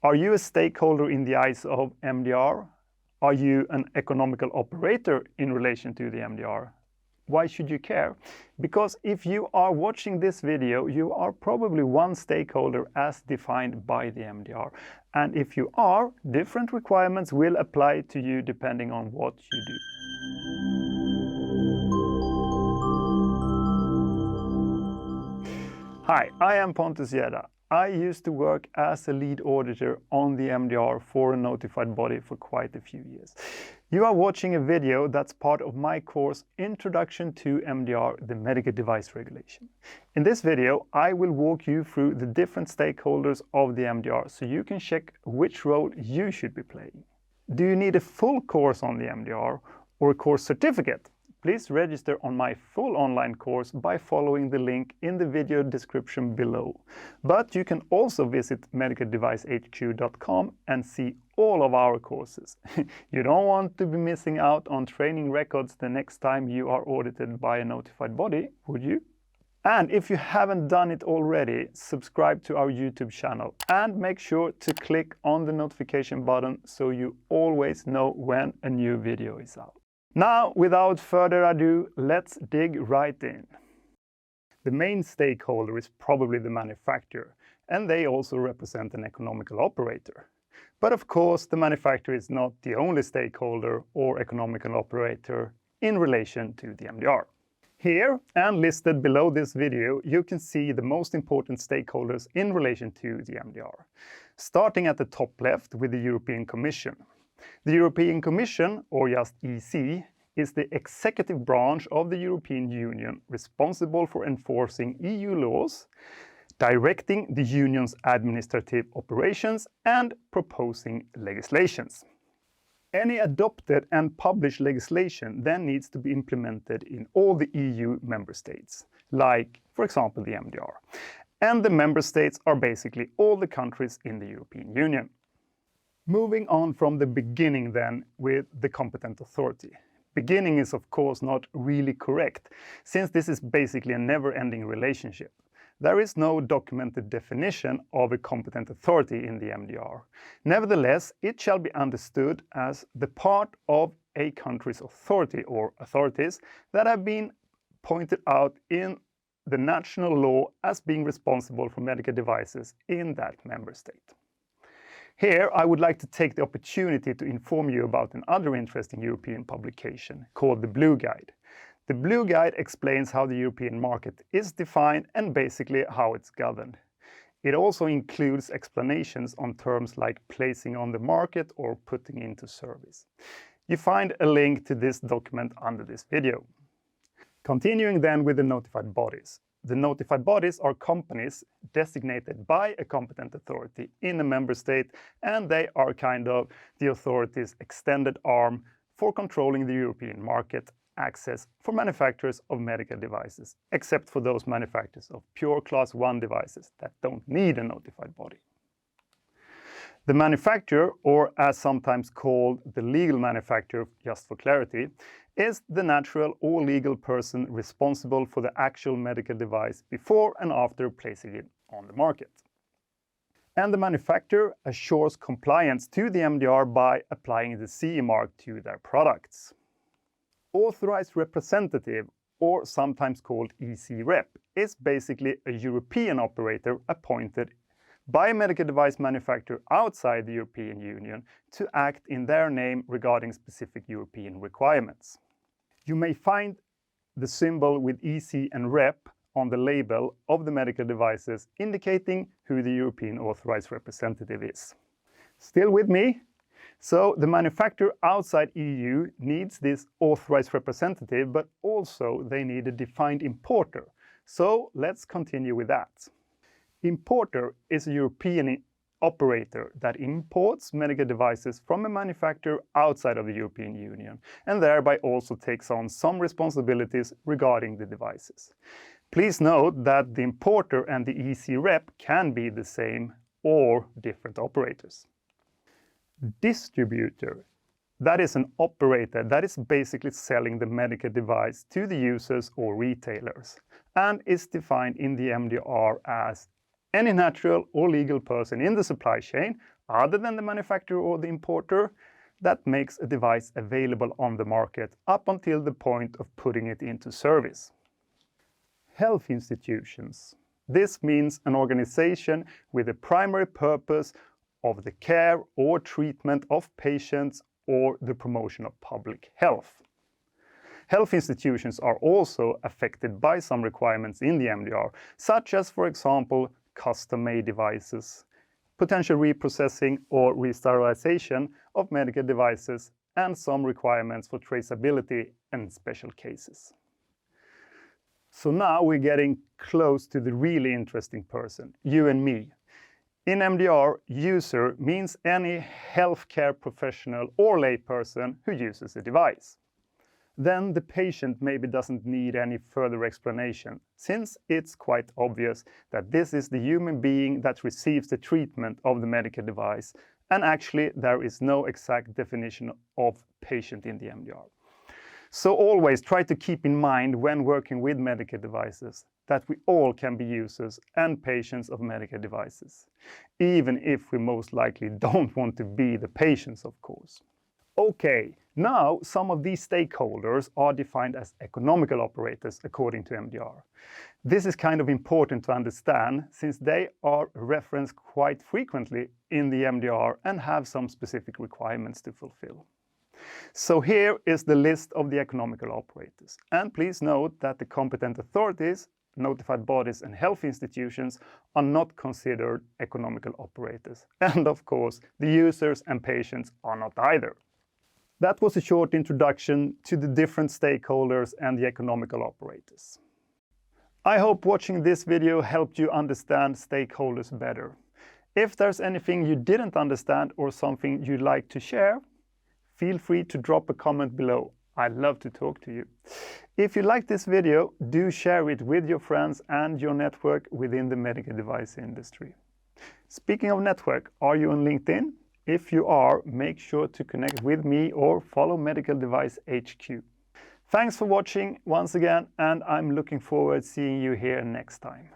Are you a stakeholder in the eyes of MDR? Are you an economical operator in relation to the MDR? Why should you care? Because if you are watching this video, you are probably one stakeholder as defined by the MDR. And if you are, different requirements will apply to you depending on what you do. Hi, I am Pontus Gädda. I used to work as a lead auditor on the MDR for a notified body for quite a few years. You are watching a video that's part of my course Introduction to MDR, the Medical Device Regulation. In this video, I will walk you through the different stakeholders of the MDR so you can check which role you should be playing. Do you need a full course on the MDR or a course certificate? Please register on my full online course by following the link in the video description below. But you can also visit medicaldevicehq.com and see all of our courses. You don't want to be missing out on training records the next time you are audited by a notified body, would you? And if you haven't done it already, subscribe to our YouTube channel and make sure to click on the notification button so you always know when a new video is out. Now, without further ado, let's dig right in. The main stakeholder is probably the manufacturer, and they also represent an economical operator. But of course, the manufacturer is not the only stakeholder or economical operator in relation to the MDR. Here, and listed below this video, you can see the most important stakeholders in relation to the MDR. Starting at the top left with the European Commission. The European Commission, or just EC, is the executive branch of the European Union responsible for enforcing EU laws, directing the Union's administrative operations, and proposing legislations. Any adopted and published legislation then needs to be implemented in all the EU member states, like, for example, the MDR. And the member states are basically all the countries in the European Union. Moving on from the beginning then with the competent authority. Beginning is of course not really correct, since this is basically a never-ending relationship. There is no documented definition of a competent authority in the MDR. Nevertheless, it shall be understood as the part of a country's authority or authorities that have been pointed out in the national law as being responsible for medical devices in that member state. Here, I would like to take the opportunity to inform you about another interesting European publication called the Blue Guide. The Blue Guide explains how the European market is defined and basically how it's governed. It also includes explanations on terms like placing on the market or putting into service. You find a link to this document under this video. Continuing then with the notified bodies. The notified bodies are companies designated by a competent authority in a member state, and they are kind of the authority's extended arm for controlling the European market access for manufacturers of medical devices, except for those manufacturers of pure Class 1 devices that don't need a notified body. The manufacturer, or as sometimes called the legal manufacturer, just for clarity, is the natural or legal person responsible for the actual medical device before and after placing it on the market. And the manufacturer assures compliance to the MDR by applying the CE mark to their products. Authorized representative, or sometimes called EC rep, is basically a European operator appointed by a medical device manufacturer outside the European Union to act in their name regarding specific European requirements. You may find the symbol with EC and rep on the label of the medical devices, indicating who the European authorized representative is. Still with me? So the manufacturer outside EU needs this authorized representative, but also they need a defined importer. So let's continue with that. Importer is a European operator that imports medical devices from a manufacturer outside of the European Union and thereby also takes on some responsibilities regarding the devices. Please note that the importer and the EC rep can be the same or different operators. Distributor, that is an operator that is basically selling the medical device to the users or retailers and is defined in the MDR as any natural or legal person in the supply chain, other than the manufacturer or the importer, that makes a device available on the market up until the point of putting it into service. Health institutions. This means an organization with the primary purpose of the care or treatment of patients or the promotion of public health. Health institutions are also affected by some requirements in the MDR, such as, for example, custom-made devices, potential reprocessing or re-sterilization of medical devices, and some requirements for traceability in special cases. So now we're getting close to the really interesting person, you and me. In MDR, user means any healthcare professional or layperson who uses a device. Then the patient maybe doesn't need any further explanation, since it's quite obvious that this is the human being that receives the treatment of the medical device, and actually there is no exact definition of patient in the MDR. So always try to keep in mind when working with medical devices that we all can be users and patients of medical devices, even if we most likely don't want to be the patients, of course. Okay, now some of these stakeholders are defined as economical operators according to MDR. This is kind of important to understand since they are referenced quite frequently in the MDR and have some specific requirements to fulfill. So here is the list of the economical operators. And please note that the competent authorities, notified bodies and health institutions are not considered economical operators. And of course, the users and patients are not either. That was a short introduction to the different stakeholders and the economical operators. I hope watching this video helped you understand stakeholders better. If there's anything you didn't understand or something you'd like to share, feel free to drop a comment below. I'd love to talk to you. If you like this video, do share it with your friends and your network within the medical device industry. Speaking of network, are you on LinkedIn? If you are, make sure to connect with me or follow Medical Device HQ. Thanks for watching once again, and I'm looking forward to seeing you here next time.